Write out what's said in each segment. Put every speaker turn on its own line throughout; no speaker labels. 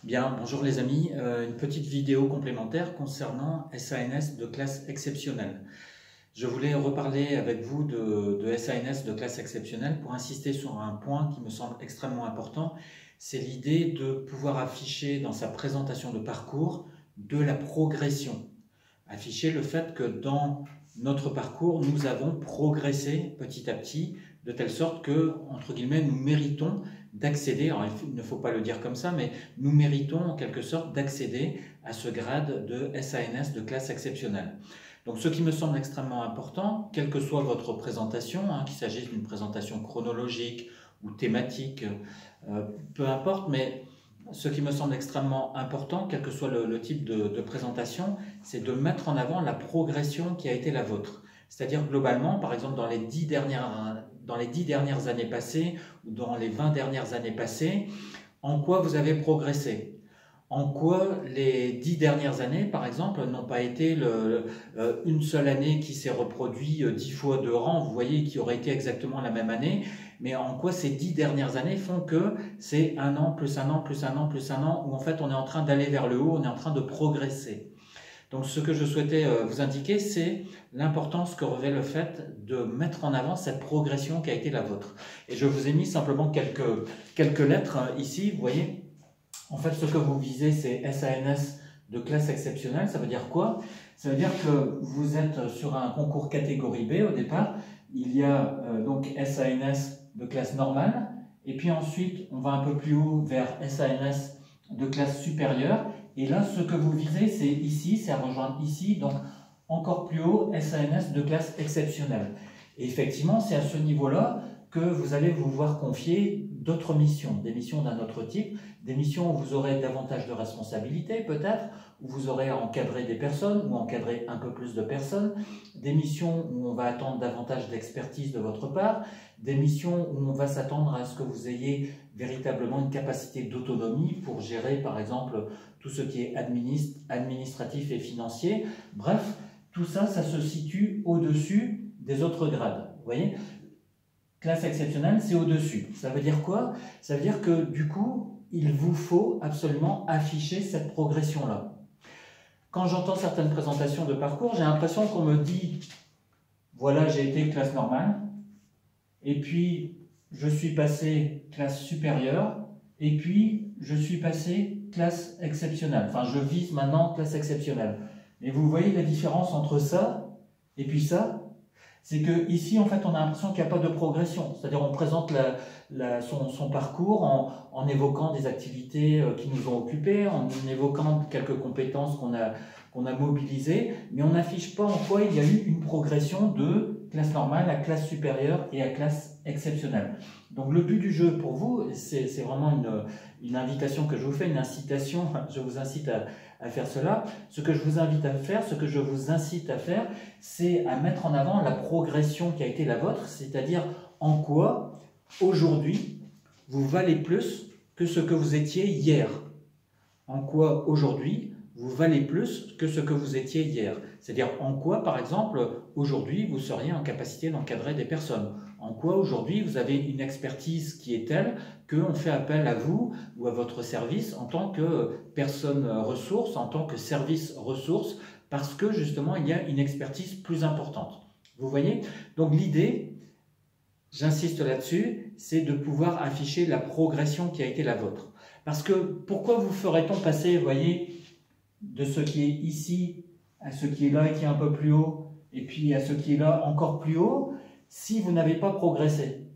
Bien, bonjour les amis, une petite vidéo complémentaire concernant SANS de classe exceptionnelle. Je voulais reparler avec vous de SANS de classe exceptionnelle pour insister sur un point qui me semble extrêmement important, c'est l'idée de pouvoir afficher dans sa présentation de parcours de la progression. Afficher le fait que dans notre parcours, nous avons progressé petit à petit, de telle sorte que, entre guillemets, nous méritons d'accéder, alors il ne faut pas le dire comme ça, mais nous méritons en quelque sorte d'accéder à ce grade de SANS de classe exceptionnelle. Donc ce qui me semble extrêmement important, quelle que soit votre présentation, qu'il s'agisse d'une présentation chronologique ou thématique, peu importe, mais ce qui me semble extrêmement important, quel que soit le type de présentation, c'est de mettre en avant la progression qui a été la vôtre. C'est-à-dire globalement, par exemple dans les 10 dernières années passées ou dans les 20 dernières années passées, en quoi vous avez progressé? En quoi les 10 dernières années, par exemple, n'ont pas été une seule année qui s'est reproduit 10 fois de rang, vous voyez, qui aurait été exactement la même année, mais en quoi ces 10 dernières années font que c'est un an, plus un an, plus un an, plus un an, où en fait on est en train d'aller vers le haut, on est en train de progresser. Donc ce que je souhaitais vous indiquer, c'est l'importance que revêt le fait de mettre en avant cette progression qui a été la vôtre. Et je vous ai mis simplement quelques lettres ici, vous voyez. En fait, ce que vous visez, c'est SANS de classe exceptionnelle. Ça veut dire quoi? Ça veut dire que vous êtes sur un concours catégorie B au départ. Il y a donc SANS de classe normale. Et puis ensuite, on va un peu plus haut vers SANS de classe supérieure. Et là, ce que vous visez, c'est ici, c'est à rejoindre ici. Donc, encore plus haut, SANS de classe exceptionnelle. Et effectivement, c'est à ce niveau-là que vous allez vous voir confier d'autres missions, des missions d'un autre type, des missions où vous aurez davantage de responsabilités peut-être, où vous aurez à encadrer des personnes ou encadrer un peu plus de personnes, des missions où on va attendre davantage d'expertise de votre part, des missions où on va s'attendre à ce que vous ayez véritablement une capacité d'autonomie pour gérer par exemple tout ce qui est administratif et financier. Bref, tout ça, ça se situe au-dessus des autres grades. Vous voyez ? Classe exceptionnelle, c'est au-dessus. Ça veut dire quoi? Ça veut dire que du coup, il vous faut absolument afficher cette progression-là. Quand j'entends certaines présentations de parcours, j'ai l'impression qu'on me dit « Voilà, j'ai été classe normale, et puis je suis passé classe supérieure, et puis je suis passé classe exceptionnelle. » Enfin, je vise maintenant classe exceptionnelle. Et vous voyez la différence entre ça et puis ça? C'est que ici, en fait, on a l'impression qu'il n'y a pas de progression. C'est-à-dire, on présente son parcours en évoquant des activités qui nous ont occupés, en évoquant quelques compétences qu'on a mobilisées, mais on n'affiche pas en quoi il y a eu une progression de classe normale à classe supérieure et à classe exceptionnelle. Donc, le but du jeu pour vous, c'est vraiment une invitation que je vous fais, une incitation, je vous incite à faire cela. Ce que je vous invite à faire, ce que je vous incite à faire, c'est à mettre en avant la progression qui a été la vôtre, c'est-à-dire en quoi, aujourd'hui, vous valez plus que ce que vous étiez hier. En quoi, aujourd'hui, vous valez plus que ce que vous étiez hier. C'est-à-dire en quoi, par exemple, aujourd'hui, vous seriez en capacité d'encadrer des personnes. En quoi, aujourd'hui, vous avez une expertise qui est telle qu'on fait appel à vous ou à votre service en tant que personne ressource, en tant que service ressource, parce que, justement, il y a une expertise plus importante. Vous voyez? Donc, l'idée, j'insiste là-dessus, c'est de pouvoir afficher la progression qui a été la vôtre. Parce que, pourquoi vous ferait-on passer, vous voyez, de ce qui est ici à ce qui est là et qui est un peu plus haut, et puis à ce qui est là encore plus haut, si vous n'avez pas progressé?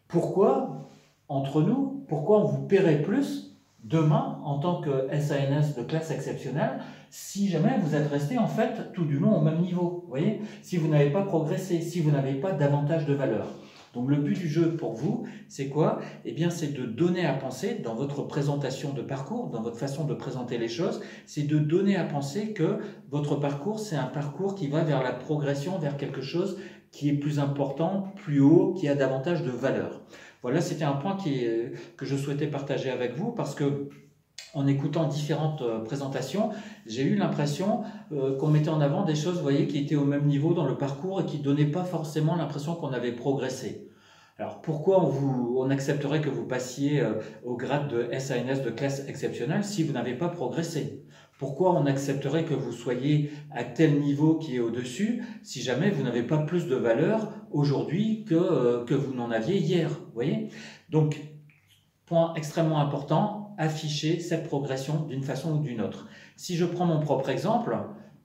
Pourquoi, entre nous, pourquoi on vous paierait plus demain en tant que SANS de classe exceptionnelle si jamais vous êtes resté en fait tout du long au même niveau, vous voyez? Si vous n'avez pas progressé, si vous n'avez pas davantage de valeur. Donc le but du jeu pour vous, c'est quoi? Eh bien, c'est de donner à penser dans votre présentation de parcours, dans votre façon de présenter les choses, c'est de donner à penser que votre parcours, c'est un parcours qui va vers la progression, vers quelque chose qui est plus important, plus haut, qui a davantage de valeur. Voilà, c'était un point que je souhaitais partager avec vous parce que en écoutant différentes présentations, j'ai eu l'impression qu'on mettait en avant des choses, vous voyez, qui étaient au même niveau dans le parcours et qui ne donnaient pas forcément l'impression qu'on avait progressé. Alors pourquoi on accepterait que vous passiez au grade de SANS de classe exceptionnelle si vous n'avez pas progressé? Pourquoi on accepterait que vous soyez à tel niveau qui est au-dessus si jamais vous n'avez pas plus de valeur aujourd'hui que vous n'en aviez hier? Vous voyez? Donc, point extrêmement important, afficher cette progression d'une façon ou d'une autre. Si je prends mon propre exemple,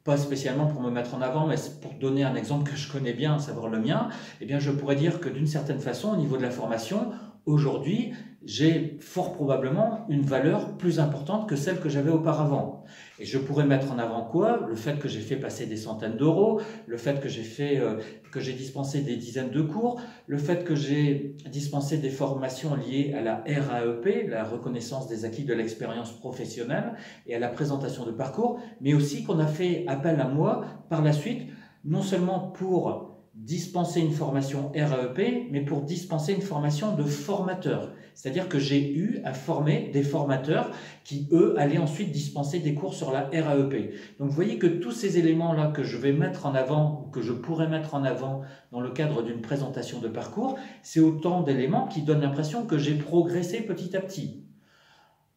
pas spécialement pour me mettre en avant, mais pour donner un exemple que je connais bien, à savoir le mien, eh bien je pourrais dire que d'une certaine façon, au niveau de la formation, aujourd'hui, j'ai fort probablement une valeur plus importante que celle que j'avais auparavant. Et je pourrais mettre en avant quoi? Le fait que j'ai fait passer des centaines d'euros, le fait que j'ai dispensé des dizaines de cours, le fait que j'ai dispensé des formations liées à la RAEP, la reconnaissance des acquis de l'expérience professionnelle, et à la présentation de parcours, mais aussi qu'on a fait appel à moi par la suite, non seulement pour dispenser une formation RAEP, mais pour dispenser une formation de formateur. C'est-à-dire que j'ai eu à former des formateurs qui, eux, allaient ensuite dispenser des cours sur la RAEP. Donc vous voyez que tous ces éléments-là que je vais mettre en avant, ou que je pourrais mettre en avant dans le cadre d'une présentation de parcours, c'est autant d'éléments qui donnent l'impression que j'ai progressé petit à petit.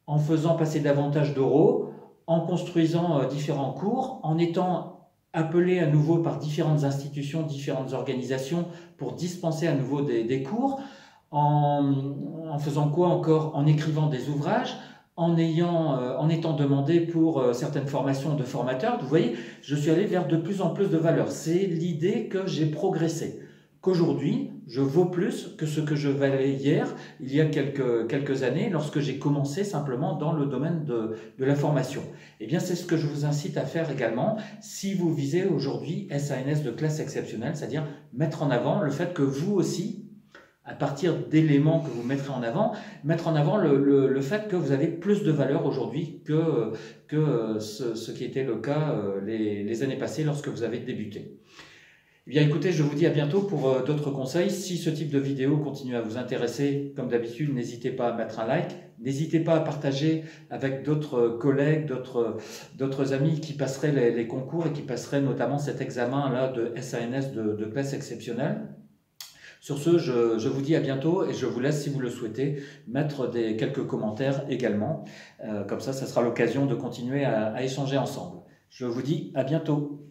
En faisant passer davantage d'euros, en construisant différents cours, en étant appelé à nouveau par différentes institutions, différentes organisations pour dispenser à nouveau des cours, en faisant quoi encore? En écrivant des ouvrages, en étant demandé pour certaines formations de formateurs. Vous voyez, je suis allé vers de plus en plus de valeur. C'est l'idée que j'ai progressé, qu'aujourd'hui, je vaux plus que ce que je valais hier, il y a quelques années, lorsque j'ai commencé simplement dans le domaine de la formation. Eh bien, c'est ce que je vous incite à faire également si vous visez aujourd'hui SANS de classe exceptionnelle, c'est-à-dire mettre en avant le fait que vous aussi, à partir d'éléments que vous mettrez en avant, mettre en avant le fait que vous avez plus de valeur aujourd'hui que ce qui était le cas les années passées lorsque vous avez débuté. Eh bien écoutez, je vous dis à bientôt pour d'autres conseils. Si ce type de vidéo continue à vous intéresser, comme d'habitude, n'hésitez pas à mettre un like. N'hésitez pas à partager avec d'autres collègues, d'autres amis qui passeraient les concours et qui passeraient notamment cet examen-là de SANS de classe exceptionnelle. Sur ce, je vous dis à bientôt et je vous laisse, si vous le souhaitez, mettre quelques commentaires également. Comme ça sera l'occasion de continuer à échanger ensemble. Je vous dis à bientôt.